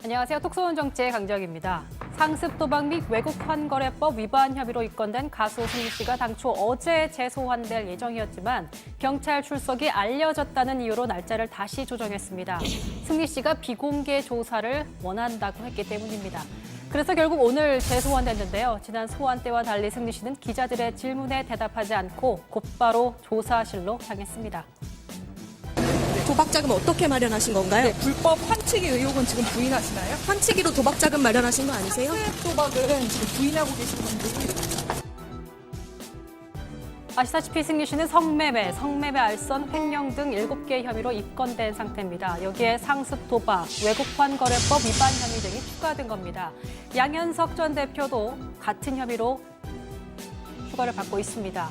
안녕하세요. 톡쏘는 정치의 강정입니다. 상습 도박 및 외국 환거래법 위반 혐의로 입건된 가수 승리 씨가 당초 어제 재소환될 예정이었지만 경찰 출석이 알려졌다는 이유로 날짜를 다시 조정했습니다. 승리 씨가 비공개 조사를 원한다고 했기 때문입니다. 그래서 결국 오늘 재소환됐는데요. 지난 소환 때와 달리 승리 씨는 기자들의 질문에 대답하지 않고 곧바로 조사실로 향했습니다. 도박자금 어떻게 마련하신 건가요? 네, 불법 환치기 의혹은 지금 부인하시나요? 환치기로 도박자금 마련하신 거 아니세요? 상습 도박은 지금 부인하고 계신 분들이 아시다시피 승리 씨는 성매매 알선, 횡령 등 7개 혐의로 입건된 상태입니다. 여기에 상습 도박, 외국 환거래법 위반 혐의 등이 추가된 겁니다. 양현석 전 대표도 같은 혐의로 추가를 받고 있습니다.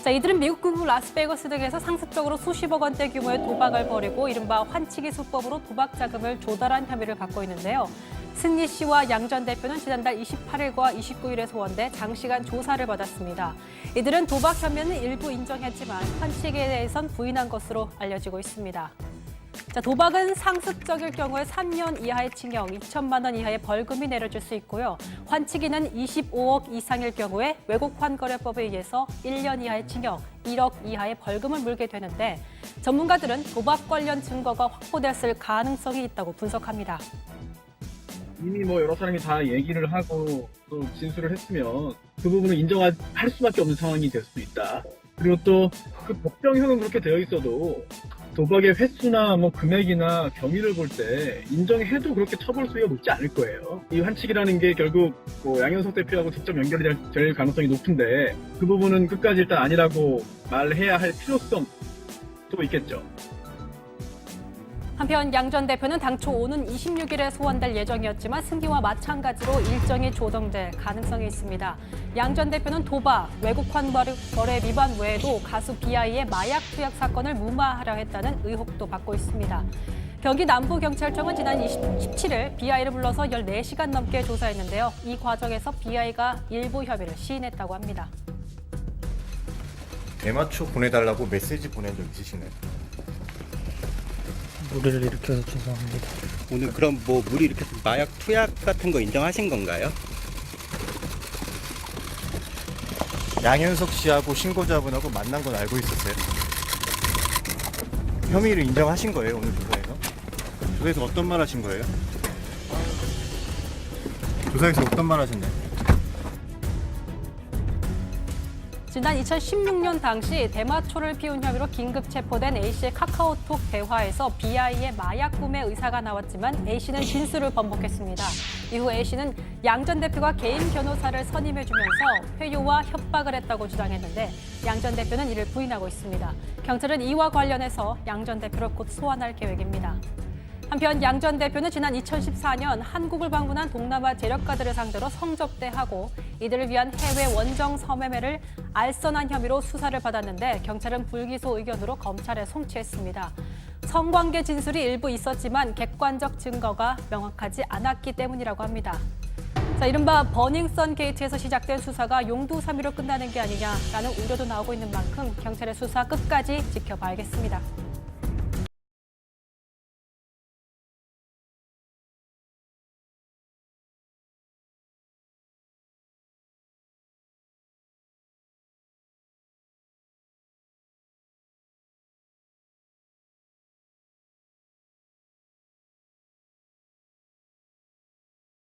자, 이들은 미국 동부 라스베이거스 등에서 상습적으로 수십억 원대 규모의 도박을 벌이고 이른바 환치기 수법으로 도박 자금을 조달한 혐의를 받고 있는데요. 승리 씨와 양 전 대표는 지난달 28일과 29일에 소환돼 장시간 조사를 받았습니다. 이들은 도박 혐의는 일부 인정했지만 환치기에 대해선 부인한 것으로 알려지고 있습니다. 자, 도박은 상습적일 경우에 3년 이하의 징역, 2천만 원 이하의 벌금이 내려질 수 있고요. 환치기는 25억 이상일 경우에 외국 환거래법에 의해서 1년 이하의 징역, 1억 이하의 벌금을 물게 되는데 전문가들은 도박 관련 증거가 확보됐을 가능성이 있다고 분석합니다. 이미 여러 사람이 다 얘기를 하고 또 진술을 했으면 그 부분을 인정할 수밖에 없는 상황이 될 수도 있다. 그리고 또 그 법정형은 그렇게 되어 있어도 도박의 횟수나 금액이나 경위를 볼 때 인정해도 그렇게 처벌 수위가 높지 않을 거예요. 이 환치기라는 게 결국 양현석 대표하고 직접 연결이 될 가능성이 높은데 그 부분은 끝까지 일단 아니라고 말해야 할 필요성도 있겠죠. 한편 양 전 대표는 당초 오는 26일에 소환될 예정이었지만 승기와 마찬가지로 일정이 조정될 가능성이 있습니다. 양 전 대표는 도박, 외국 환거래 위반 외에도 가수 비아이의 마약 투약 사건을 무마하려 했다는 의혹도 받고 있습니다. 경기 남부경찰청은 지난 17일 비아이를 불러서 14시간 넘게 조사했는데요. 이 과정에서 비아이가 일부 혐의를 시인했다고 합니다. 대마초 보내달라고 메시지 보낸 적 있으시나요? 무리를 일으켜서 죄송합니다. 오늘 그럼 무리 이렇게 마약 투약 같은 거 인정하신 건가요? 양현석 씨하고 신고자분하고 만난 건 알고 있었어요? 혐의를 인정하신 거예요, 오늘 조사에서? 조사에서 어떤 말 하신 거예요? 조사에서 어떤 말 하셨나요? 지난 2016년 당시 대마초를 피운 혐의로 긴급 체포된 A씨의 카카오톡 대화에서 BI의 마약 구매 의사가 나왔지만 A씨는 진술을 번복했습니다. 이후 A씨는 양 전 대표가 개인 변호사를 선임해주면서 회유와 협박을 했다고 주장했는데 양 전 대표는 이를 부인하고 있습니다. 경찰은 이와 관련해서 양 전 대표를 곧 소환할 계획입니다. 한편 양 전 대표는 지난 2014년 한국을 방문한 동남아 재력가들을 상대로 성접대하고 이들을 위한 해외 원정 성매매를 알선한 혐의로 수사를 받았는데 경찰은 불기소 의견으로 검찰에 송치했습니다. 성관계 진술이 일부 있었지만 객관적 증거가 명확하지 않았기 때문이라고 합니다. 자, 이른바 버닝썬 게이트에서 시작된 수사가 용두사미로 끝나는 게 아니냐라는 우려도 나오고 있는 만큼 경찰의 수사 끝까지 지켜봐야겠습니다.